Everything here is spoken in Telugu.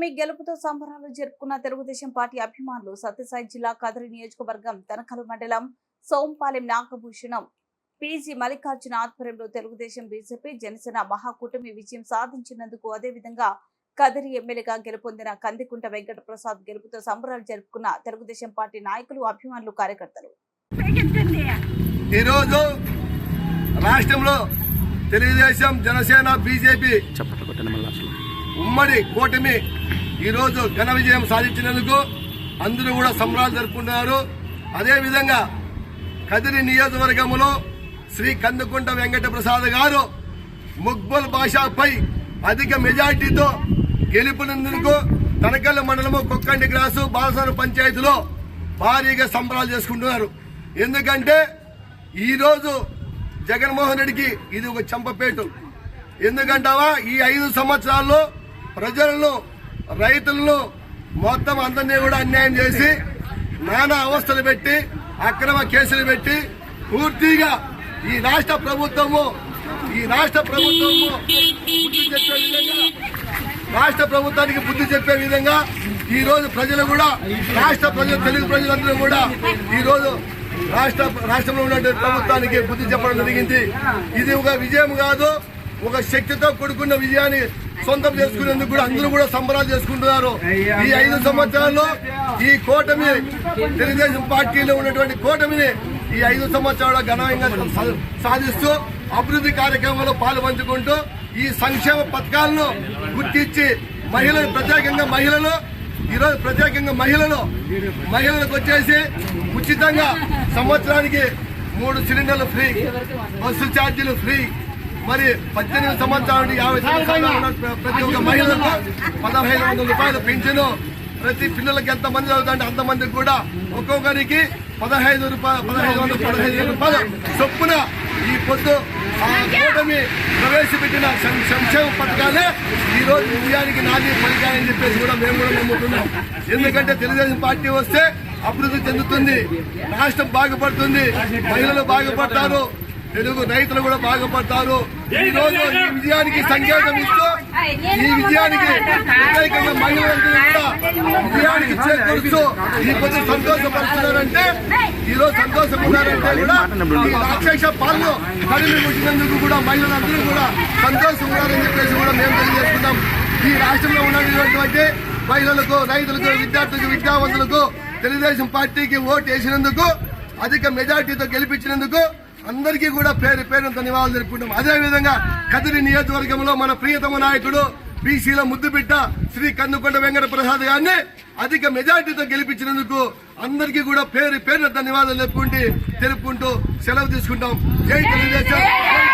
కూటమి గెలుపుతో సంబరాలు జరుపుకున్న తెలుగుదేశం పార్టీ అభిమానులు సత్యసాయి జిల్లా కదిరి నియోజకవర్గం తనకలు మండలం సోంపాలెం నాగభూషణం పీజీ మల్లికార్జున ఆధ్వర్యంలో తెలుగుదేశం బీజేపీ జనసేన మహాకూటమి విజయం సాధించినందుకు అదేవిధంగా కదిరి ఎమ్మెల్యేగా గెలుపొందిన కందికుంట వెంకట ప్రసాద్ గెలుపుతో సంబరాలు జరుపుకున్న తెలుగుదేశం పార్టీ నాయకులు అభిమానులు కార్యకర్తలు ఈ రోజు రాష్ట్రంలో తెలుగుదేశం జనసేన బీజేపీ ఉమ్మడి కూటమి ఈ రోజు ఘన విజయం సాధించినందుకు అందరూ కూడా సంబరాలు జరుపుకుంటున్నారు. అదేవిధంగా కదిరి నియోజకవర్గంలో శ్రీ కందుకుంట వెంకట ప్రసాద్ గారు ముగ్బల్ భాషపై అధిక మెజార్టీతో గెలుపొందినందుకు తనకల్ మండలము కొక్కండి గ్రాసు బాలసారు పంచాయతీలో భారీగా సంబరాలు చేసుకుంటున్నారు. ఎందుకంటే ఈ రోజు జగన్మోహన్ రెడ్డికి ఇది ఒక చంపపేటు. ఎందుకంటావా ఈ 5 సంవత్సరాల్లో ప్రజలను రైతులను మొత్తం అందరినీ కూడా అన్యాయం చేసి నానా అవస్థలు పెట్టి అక్రమ కేసులు పెట్టి పూర్తిగా ఈ రాష్ట్ర ప్రభుత్వము రాష్ట్ర ప్రభుత్వానికి బుద్ధి చెప్పే విధంగా ఈ రోజు ప్రజలు కూడా రాష్ట్ర ప్రజలు తెలుగు ప్రజలందరూ కూడా ఈ రోజు రాష్ట్రంలో ఉన్న ప్రభుత్వానికి బుద్ధి చెప్పడం జరిగింది. ఇది ఒక విజయం కాదు, ఒక శక్తితో కూడుకున్న విజయాన్ని సొంతం చేసుకునేందుకు కూడా అందరూ కూడా సంబరాలు చేసుకుంటున్నారు. ఈ 5 సంవత్సరాల్లో ఈ కూటమి తెలుగుదేశం పార్టీలో ఉన్నటువంటి కూటమిని ఈ 5 సంవత్సరాల ఘనంగా సాధిస్తూ అభివృద్ధి కార్యక్రమంలో పాల్పంచుకుంటూ ఈ సంక్షేమ పథకాలను గుర్తించి మహిళలు ప్రత్యేకంగా మహిళలకు వచ్చేసి ఉచితంగా సంవత్సరానికి 3 సిలిండర్లు ఫ్రీ, బస్సు ఛార్జీలు ఫ్రీ, మరి 18 సంవత్సరాల నుండి 50 సంవత్సరాలు ప్రతి ఒక్క మహిళలకు 1500 రూపాయలు పెన్షన్, ప్రతి పిల్లలకి ఎంతమంది చదువుతుంటే అంతమందికి కూడా ఒక్కొక్కరికి 15 రూపాయలు చొప్పున ఈ పొద్దు కూటమి ప్రవేశపెట్టిన సంక్షేమ పథకాలే ఈ రోజు విజయానికి నాది పలికాయని చెప్పేసి కూడా మేము కూడా నమ్ముతున్నాం. ఎందుకంటే తెలుగుదేశం పార్టీ వస్తే అభివృద్ధి చెందుతుంది, రాష్ట్రం బాగుపడుతుంది, మహిళలు బాగుపడతారు, తెలుగు రైతులు కూడా బాగుపడతారు. ఈ రోజు ఈ విజయానికి సంకేతం ఇస్తూ ఈ విజయానికి ప్రత్యేకంగా మహిళలందరూ కూడా విజయానికి చేకూరుస్తూ ఈ కొంచెం సంతోషపడుతున్నారంటే ఈ రోజు సంతోషపడ్డారంటే కూడా ఈ రాక్షస పాలన కడిమి ముట్టినందుకు కూడా మహిళలందరూ కూడా సంతోషం ఉన్నారని చెప్పేసి కూడా మేము తెలియజేసుకుంటాం. ఈ రాష్ట్రంలో ఉన్నటువంటి మహిళలకు, రైతులకు, విద్యార్థులకు, విద్యావంతులకు తెలుగుదేశం పార్టీకి ఓటు వేసినందుకు, అధిక మెజార్టీతో గెలిపించినందుకు అందరికీ కూడా పేరు ధన్యవాదాలు జరుపుకుంటాం. అదేవిధంగా కదిరి నియోజకవర్గంలో మన ప్రియతమ నాయకుడు బీసీల ముద్దుబిడ్డ శ్రీ కందుకుంట వెంకట ప్రసాద్ గారిని అధిక మెజార్టీతో గెలిపించినందుకు అందరికీ కూడా పేరు ధన్యవాదాలు తెలుపుకుంటూ సెలవు తీసుకుంటాం. జై తెలుగుదేశం.